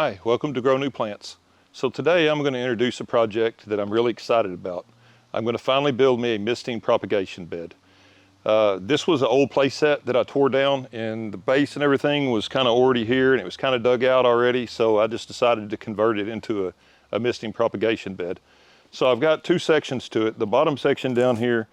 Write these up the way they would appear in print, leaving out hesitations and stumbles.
Hi, welcome to Grow New Plants. So today I'm going to introduce a project that I'm really excited about. I'm going to finally build me a misting propagation bed. This was an old play set that I tore down, and the base and everything was kind of already here and it was kind of dug out already, so I just decided to convert it into a misting propagation bed. So I've got two sections to it. The bottom section down here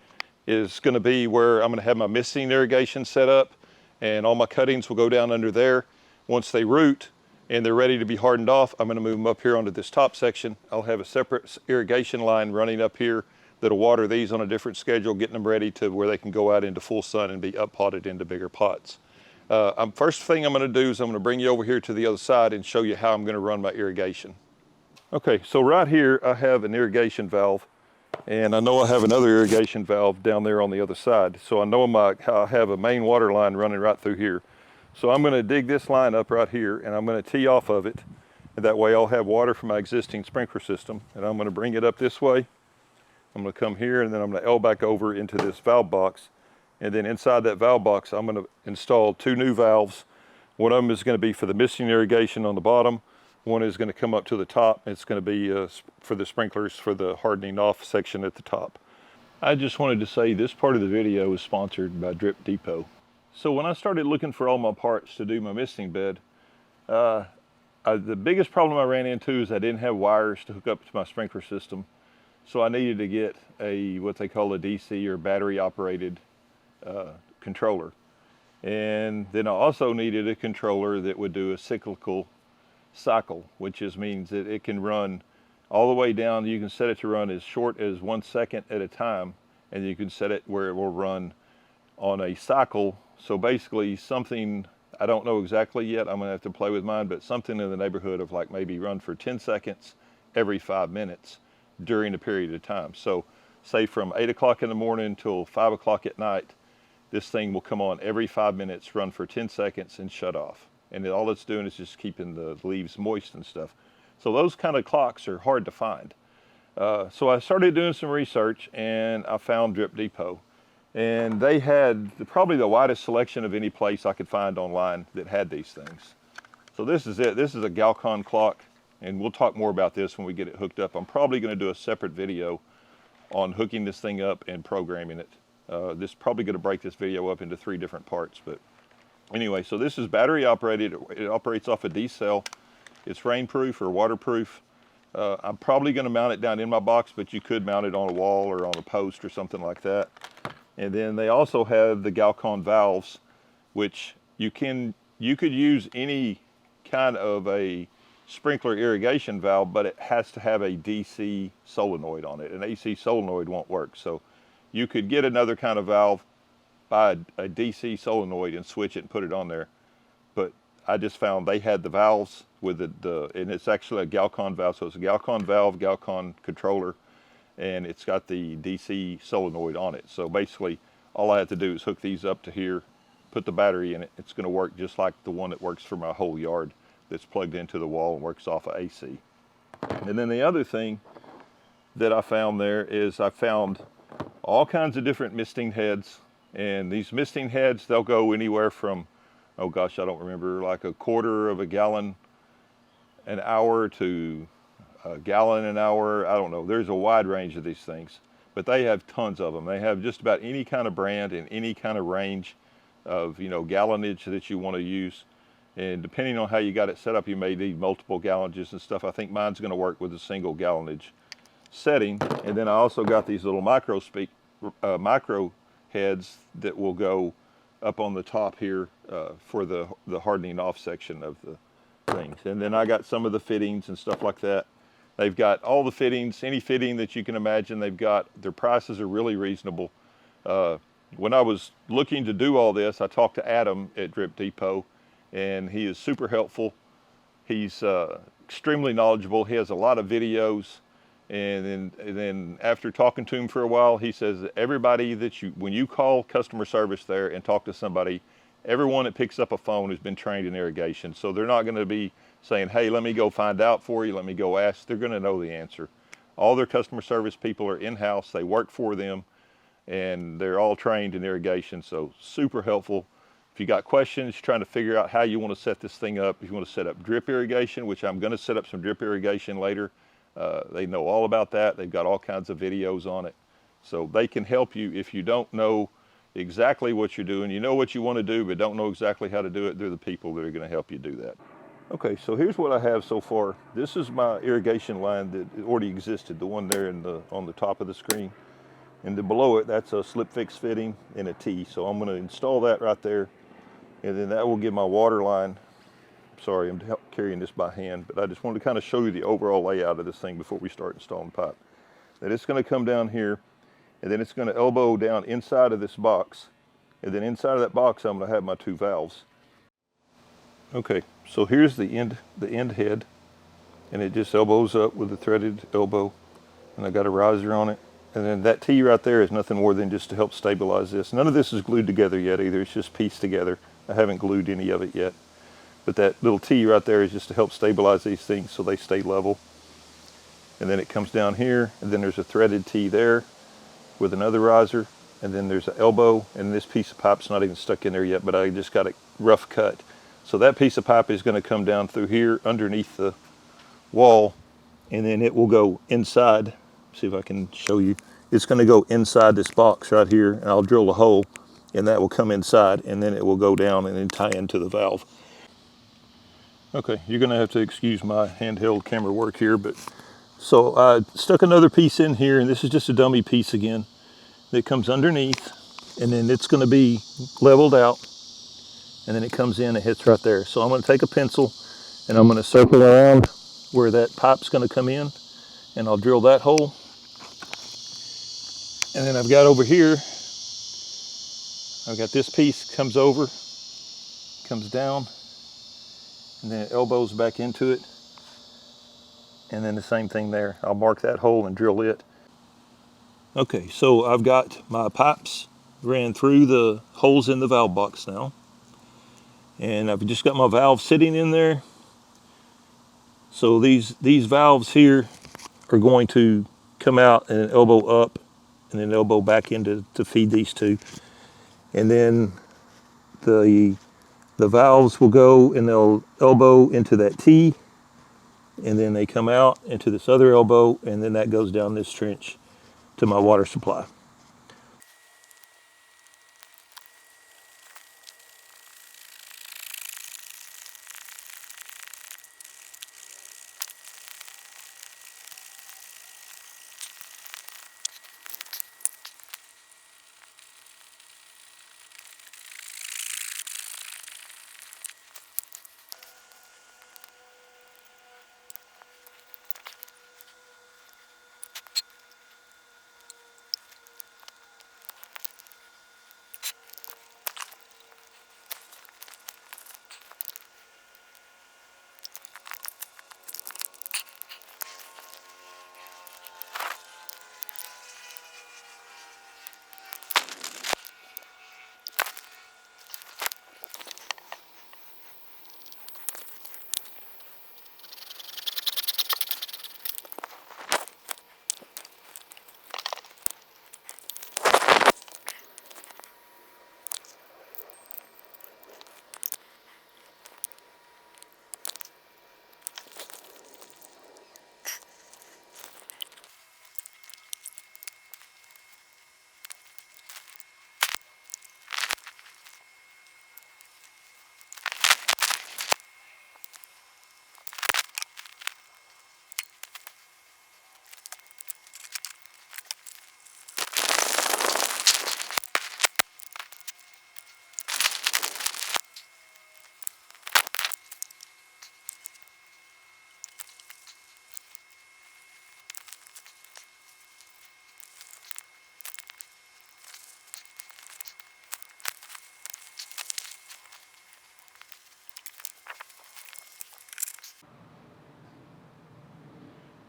is going to be where I'm going to have my misting irrigation set up, and all my cuttings will go down under there. Once they root and they're ready to be hardened off, I'm going to move them up here onto this top section. I'll have a separate irrigation line running up here that'll water these on a different schedule, getting them ready to where they can go out into full sun and be up potted into bigger pots. First thing I'm going to do is I'm going to bring you over here to the other side and show you how I'm going to run my irrigation. Okay, so right here I have an irrigation valve, and I know I have another irrigation valve down there on the other side. So I know I have a main water line running right through here. So I'm going to dig this line up right here, and I'm going to tee off of it. And that way I'll have water from my existing sprinkler system. And I'm going to bring it up this way. I'm going to come here, and then I'm going to L back over into this valve box. And then inside that valve box, I'm going to install two new valves. One of them is going to be for the misting irrigation on the bottom. One is going to come up to the top. It's going to be for the sprinklers for the hardening off section at the top. I just wanted to say this part of the video is sponsored by Dripdepot. So when I started looking for all my parts to do my misting bed, the biggest problem I ran into is I didn't have wires to hook up to my sprinkler system. So I needed to get what they call a DC or battery operated controller. And then I also needed a controller that would do a cyclical cycle, which means that it can run all the way down. You can set it to run as short as 1 second at a time, and you can set it where it will run on a cycle. So basically something, I don't know exactly yet, I'm gonna have to play with mine, but something in the neighborhood of like maybe run for 10 seconds every 5 minutes during a period of time. So say from 8 o'clock in the morning till 5 o'clock at night, this thing will come on every 5 minutes, run for 10 seconds and shut off. And all it's doing is just keeping the leaves moist and stuff. So those kind of clocks are hard to find. So I started doing some research, and I found Dripdepot. And they had probably the widest selection of any place I could find online that had these things. So this is it. This is a Galcon clock, and we'll talk more about this when we get it hooked up. I'm probably going to do a separate video on hooking this thing up and programming it. This is probably going to break this video up into 3 different parts. But anyway, so this is battery operated. It operates off a D cell. It's rainproof or waterproof. I'm probably going to mount it down in my box, but you could mount it on a wall or on a post or something like that. And then they also have the Galcon valves, which you could use any kind of a sprinkler irrigation valve, but it has to have a DC solenoid on it. An AC solenoid won't work. So you could get another kind of valve, buy a DC solenoid and switch it and put it on there. But I just found they had the valves with and it's actually a Galcon valve. So it's a Galcon valve, Galcon controller, and it's got the DC solenoid on it. So basically all I have to do is hook these up to here, put the battery in it. It's going to work just like the one that works for my whole yard that's plugged into the wall and works off of AC. And then the other thing that I found there is I found all kinds of different misting heads. And these misting heads, they'll go anywhere from, oh gosh, I don't remember, like a quarter of a gallon an hour to a gallon an hour. I don't know. There's a wide range of these things, but they have tons of them. They have just about any kind of brand and any kind of range of, gallonage that you want to use. And depending on how you got it set up, you may need multiple gallonages and stuff. I think mine's going to work with a single gallonage setting. And then I also got these little micro heads that will go up on the top here for the hardening off section of the things. And then I got some of the fittings and stuff like that. They've got all the fittings, any fitting that you can imagine. They've got, their prices are really reasonable. When I was looking to do all this, I talked to Adam at Dripdepot, and he is super helpful. He's extremely knowledgeable. He has a lot of videos. And then after talking to him for a while, he says that everybody when you call customer service there and talk to somebody, everyone that picks up a phone has been trained in irrigation. So they're not going to be saying, hey, let me go find out for you, let me go ask. They're going to know the answer. All their customer service people are in-house, they work for them, and they're all trained in irrigation. So super helpful. If you got questions, you're trying to figure out how you want to set this thing up, if you want to set up drip irrigation, which I'm going to set up some drip irrigation later, they know all about that. They've got all kinds of videos on it. So they can help you if you don't know exactly what you're doing. You know what you want to do, but don't know exactly how to do it. They're the people that are going to help you do that. Okay, so here's what I have so far. This is my irrigation line that already existed, the one there on the top of the screen. And then below it, that's a slip fix fitting and a T. So I'm going to install that right there. And then that will give my water line. Sorry, I'm carrying this by hand, but I just wanted to kind of show you the overall layout of this thing before we start installing pipe. That it's going to come down here, and then it's going to elbow down inside of this box. And then inside of that box, I'm going to have my 2 valves. Okay, so here's the end head, and it just elbows up with a threaded elbow, and I got a riser on it. And then that T right there is nothing more than just to help stabilize this. None of this is glued together yet either, it's just pieced together. I haven't glued any of it yet. But that little T right there is just to help stabilize these things so they stay level. And then it comes down here, and then there's a threaded T there with another riser, and then there's an elbow, and this piece of pipe's not even stuck in there yet, but I just got it rough cut. So that piece of pipe is going to come down through here underneath the wall, and then it will go inside. See if I can show you. It's going to go inside this box right here, and I'll drill a hole, and that will come inside, and then it will go down and then tie into the valve. Okay, you're going to have to excuse my handheld camera work here, but so I stuck another piece in here, and this is just a dummy piece again that comes underneath, and then it's going to be leveled out. And then it comes in and hits right there. So I'm going to take a pencil and I'm going to circle around where that pipe's going to come in, and I'll drill that hole. And then I've got over here, I've got this piece comes over, comes down, and then it elbows back into it. And then the same thing there. I'll mark that hole and drill it. Okay, so I've got my pipes ran through the holes in the valve box now. And I've just got my valve sitting in there. So these valves here are going to come out and elbow up and then elbow back in to feed these two. And then the valves will go and they'll elbow into that T, and then they come out into this other elbow, and then that goes down this trench to my water supply.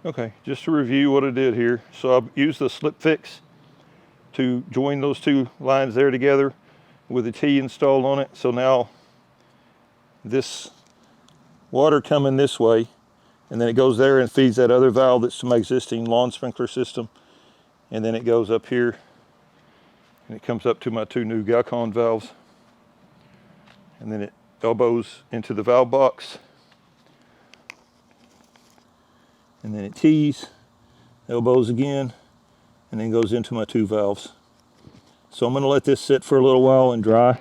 Okay, just to review what I did here. So I used the slip fix to join those two lines there together with a T installed on it. So now this water coming this way, and then it goes there and feeds that other valve that's to my existing lawn sprinkler system. And then it goes up here and it comes up to my two new Galcon valves. and then it elbows into the valve box, and then it tees, elbows again, and then goes into my 2 valves. So I'm going to let this sit for a little while and dry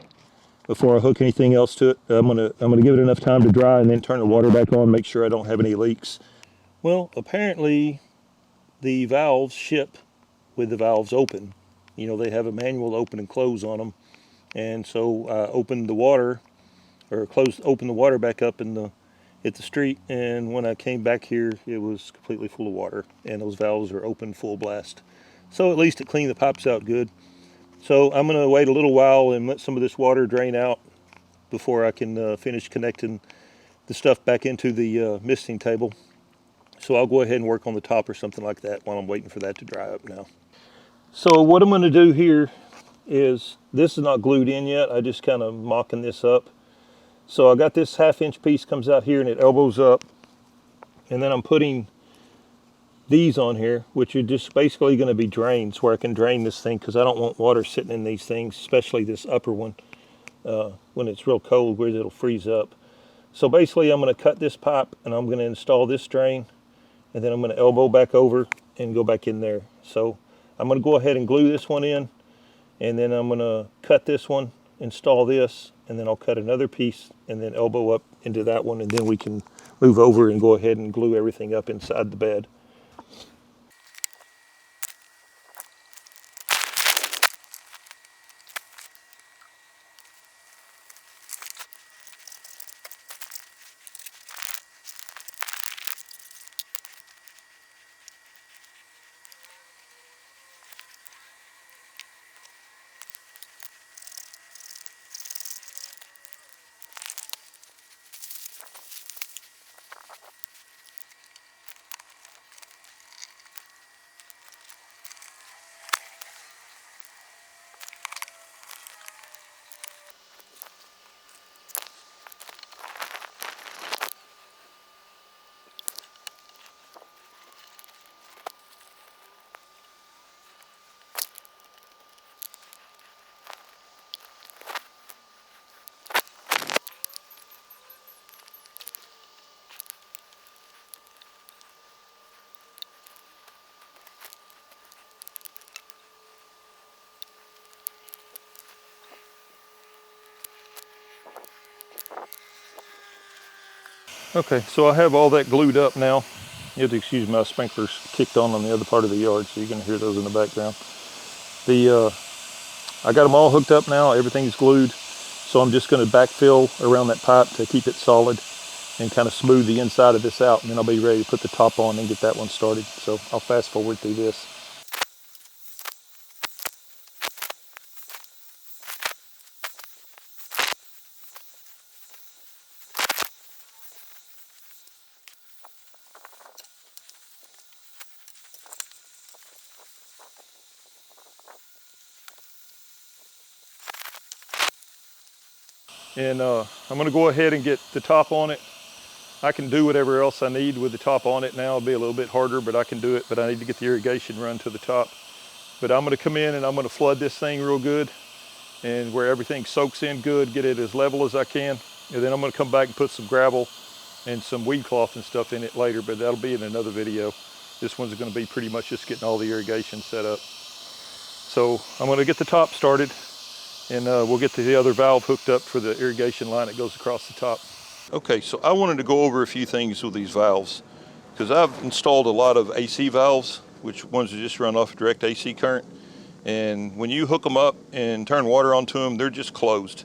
before I hook anything else to it. I'm going to give it enough time to dry and then turn the water back on, make sure I don't have any leaks. Well, apparently the valves ship with the valves open. You know, they have a manual open and close on them. And so I opened the water, or opened the water back up at the street, and when I came back here, it was completely full of water, and those valves are open full blast. So at least it cleaned the pipes out good. So I'm going to wait a little while and let some of this water drain out before I can finish connecting the stuff back into the misting table. So I'll go ahead and work on the top or something like that while I'm waiting for that to dry up now. So what I'm going to do here is, this is not glued in yet, I just kind of mocking this up. So I got this 1/2 inch piece comes out here and it elbows up, and then I'm putting these on here, which are just basically going to be drains where I can drain this thing, because I don't want water sitting in these things, especially this upper one when it's real cold, where it'll freeze up. So basically I'm going to cut this pipe and I'm going to install this drain, and then I'm going to elbow back over and go back in there. So I'm going to go ahead and glue this one in, and then I'm going to cut this one, install this, and then I'll cut another piece and then elbow up into that one, and then we can move over and go ahead and glue everything up inside the bed. Okay, so I have all that glued up now. You have to excuse my sprinklers kicked on the other part of the yard, so you're going to hear those in the background. I got them all hooked up now. Everything's glued. So I'm just going to backfill around that pipe to keep it solid and kind of smooth the inside of this out, and then I'll be ready to put the top on and get that one started. So I'll fast forward through this. And I'm going to go ahead and get the top on it. I can do whatever else I need with the top on it now. It'll be a little bit harder, but I can do it. But I need to get the irrigation run to the top. But I'm going to come in and I'm going to flood this thing real good, and where everything soaks in good, get it as level as I can. And then I'm going to come back and put some gravel and some weed cloth and stuff in it later, but that'll be in another video. This one's going to be pretty much just getting all the irrigation set up. So I'm going to get the top started, and we'll get the other valve hooked up for the irrigation line that goes across the top. Okay, so I wanted to go over a few things with these valves, because I've installed a lot of AC valves, which ones that just run off direct AC current. And when you hook them up and turn water onto them, they're just closed.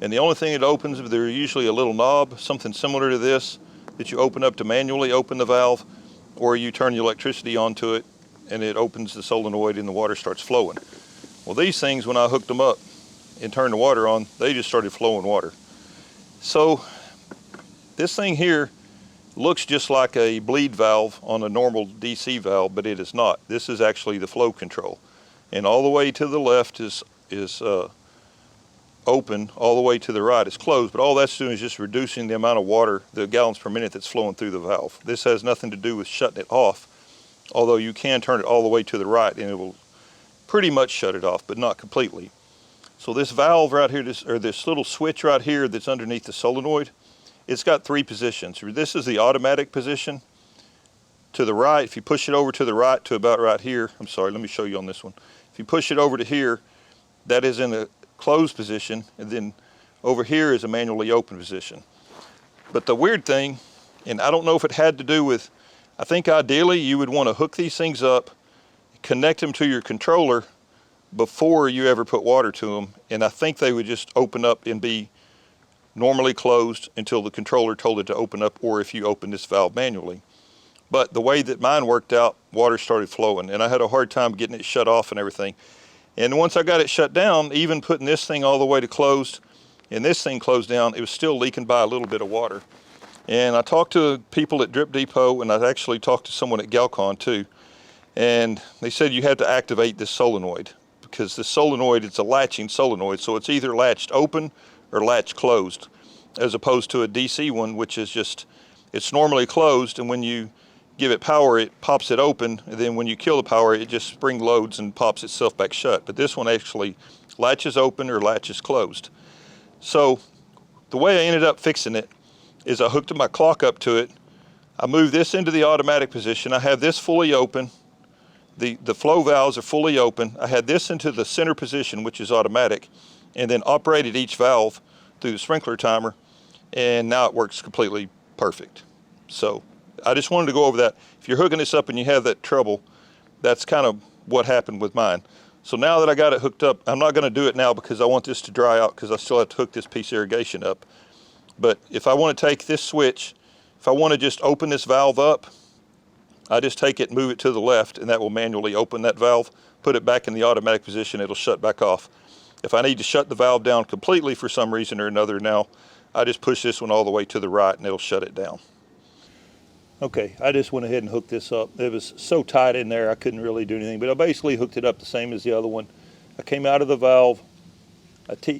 And the only thing that opens, there's usually a little knob, something similar to this, that you open up to manually open the valve, or you turn the electricity onto it and it opens the solenoid and the water starts flowing. Well, these things, when I hooked them up and turned the water on, they just started flowing water. So this thing here looks just like a bleed valve on a normal DC valve, but it is not. This is actually the flow control. And all the way to the left is open, all the way to the right is closed, but all that's doing is just reducing the amount of water, the gallons per minute that's flowing through the valve. This has nothing to do with shutting it off, although you can turn it all the way to the right and it will pretty much shut it off, but not completely. So this valve right here, this little switch right here that's underneath the solenoid, it's got 3 positions. This is the automatic position. To the right, if you push it over to the right to about right here, I'm sorry, let me show you on this one. If you push it over to here, that is in a closed position, and then over here is a manually open position. But the weird thing, and I don't know if it had to do with, I think ideally you would want to hook these things up, connect them to your controller before you ever put water to them, and I think they would just open up and be normally closed until the controller told it to open up, or if you open this valve manually. But the way that mine worked out, water started flowing, and I had a hard time getting it shut off and everything. And once I got it shut down, even putting this thing all the way to closed and this thing closed down, it was still leaking by a little bit of water. And I talked to people at Dripdepot, and I actually talked to someone at Galcon too, and they said you had to activate this solenoid, because the solenoid, it's a latching solenoid, so it's either latched open or latched closed, as opposed to a DC one, which is just, it's normally closed, and when you give it power, it pops it open, and then when you kill the power, it just spring loads and pops itself back shut. But this one actually latches open or latches closed. So the way I ended up fixing it is I hooked my clock up to it. I moved this into the automatic position. I have this fully open. The flow valves are fully open. I had this into the center position, which is automatic, and then operated each valve through the sprinkler timer, and now it works completely perfect. So I just wanted to go over that. If you're hooking this up and you have that trouble, that's kind of what happened with mine. So now that I got it hooked up, I'm not going to do it now because I want this to dry out, because I still have to hook this piece of irrigation up. But if I want to take this switch, if I want to just open this valve up, I just take it and move it to the left, and that will manually open that valve. Put it back in the automatic position, it'll shut back off. If I need to shut the valve down completely for some reason or another now, I just push this one all the way to the right and it'll shut it down. Okay, I just went ahead and hooked this up. It was so tight in there I couldn't really do anything, but I basically hooked it up the same as the other one. I came out of the valve,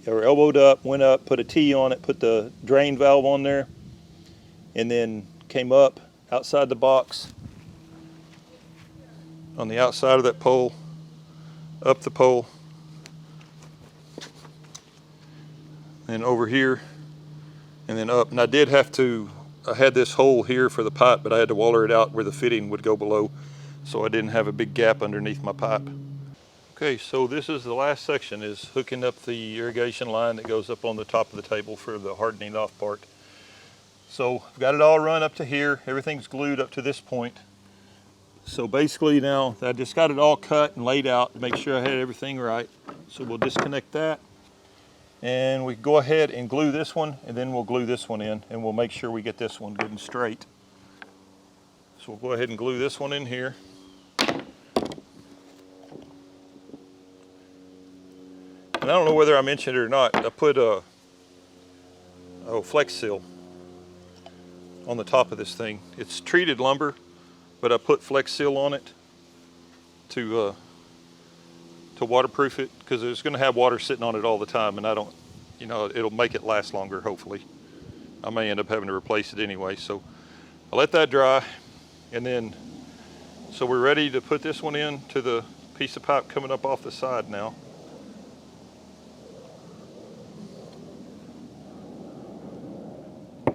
elbowed up, went up, put a T on it, put the drain valve on there, and then came up outside the box, on the outside of that pole, up the pole, and over here, and then up. And I did have to, I had this hole here for the pipe, but I had to waller it out where the fitting would go below, so I didn't have a big gap underneath my pipe. Okay, so this is the last section, is hooking up the irrigation line that goes up on the top of the table for the hardening off part. So I've got it all run up to here. Everything's glued up to this point. So basically now I just got it all cut and laid out to make sure I had everything right. So we'll disconnect that, and we go ahead and glue this one, and then we'll glue this one in, and we'll make sure we get this one good and straight. So we'll go ahead and glue this one in here. And I don't know whether I mentioned it or not, I put a Flex Seal on the top of this thing. It's treated lumber, but I put Flex Seal on it to waterproof it, because it's going to have water sitting on it all the time, and I don't, you know, it'll make it last longer, hopefully. I may end up having to replace it anyway. So I let that dry, and then, so we're ready to put this one in to the piece of pipe coming up off the side now.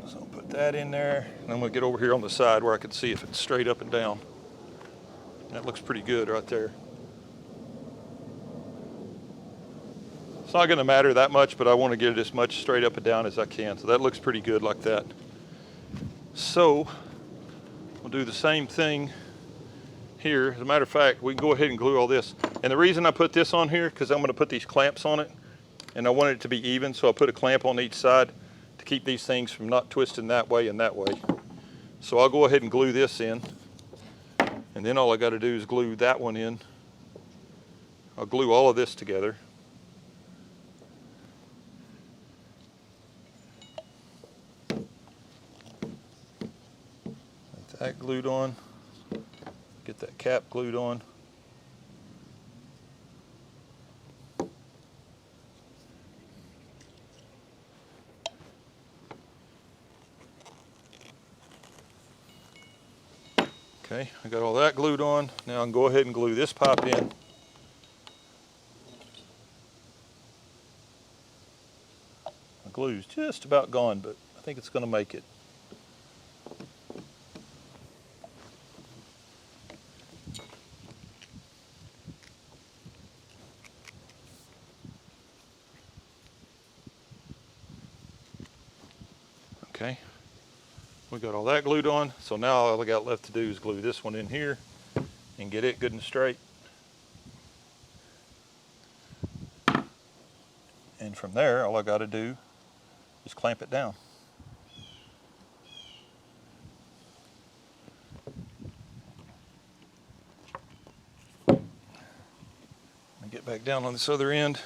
So I'll put that in there, and I'm going to get over here on the side where I can see if it's straight up and down. That looks pretty good right there. It's not going to matter that much, but I want to get it as much straight up and down as I can. So that looks pretty good like that. So we'll do the same thing here. As a matter of fact, we can go ahead and glue all this. And the reason I put this on here, because I'm going to put these clamps on it, and I want it to be even, so I put a clamp on each side to keep these things from not twisting that way and that way. So I'll go ahead and glue this in, and then all I got to do is glue that one in. I'll glue all of this together. Get that glued on. Get that cap glued on. Okay, I got all that glued on. Now I can go ahead and glue this pipe in. glue's just about gone, but I think it's going to make it. Okay, we got all that glued on, so now all I got left to do is glue this one in here and get it good and straight. And from there, all I got to do is clamp it down. And get back down on this other end.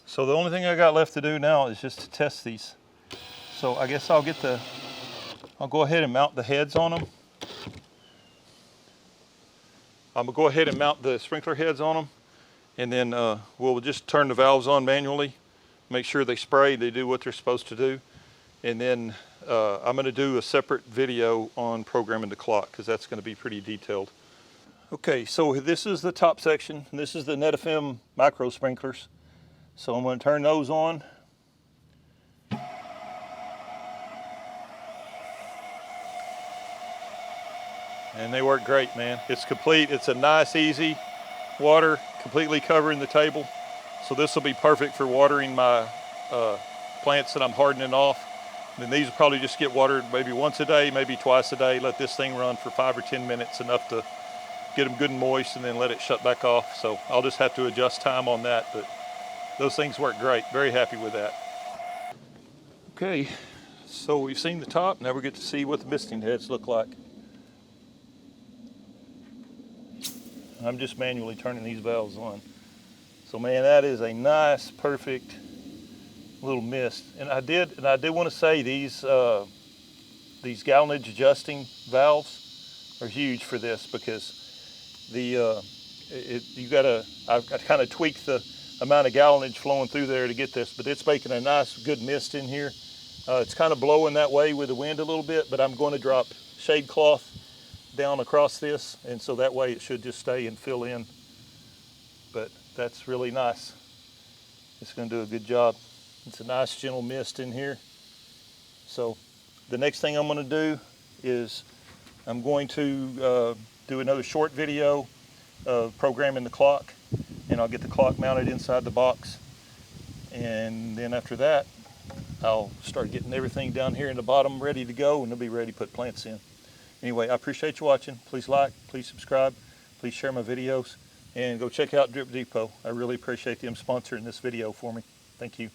So the only thing I got left to do now is just to test these. So I guess I'll go ahead and mount the heads on them. I'm gonna go ahead and mount the sprinkler heads on them, and then we'll just turn the valves on manually, make sure they spray, they do what they're supposed to do. And then I'm gonna do a separate video on programming the clock, because that's gonna be pretty detailed. Okay, so this is the top section, and this is the NetFM micro sprinklers. So I'm going to turn those on. And they work great, man. It's complete. It's a nice, easy water, completely covering the table. So this will be perfect for watering my plants that I'm hardening off. And then these will probably just get watered maybe once a day, maybe twice a day. Let this thing run for 5 or 10 minutes, enough to get them good and moist, and then let it shut back off. So I'll just have to adjust time on that, but those things work great. Very happy with that. Okay, so we've seen the top. Now we get to see what the misting heads look like. I'm just manually turning these valves on. So man, that is a nice, perfect little mist. And I did want to say these gallonage adjusting valves are huge for this, because I kind of tweaked the amount of gallonage flowing through there to get this, but it's making a nice, good mist in here. It's kind of blowing that way with the wind a little bit, but I'm going to drop shade cloth down across this, and so that way it should just stay and fill in. But that's really nice. It's going to do a good job. It's a nice, gentle mist in here. So the next thing I'm going to do is I'm going to do another short video of programming the clock, and I'll get the clock mounted inside the box. And then after that, I'll start getting everything down here in the bottom ready to go, and they'll be ready to put plants in. Anyway, I appreciate you watching. Please like, please subscribe, please share my videos, and go check out Dripdepot. I really appreciate them sponsoring this video for me. Thank you.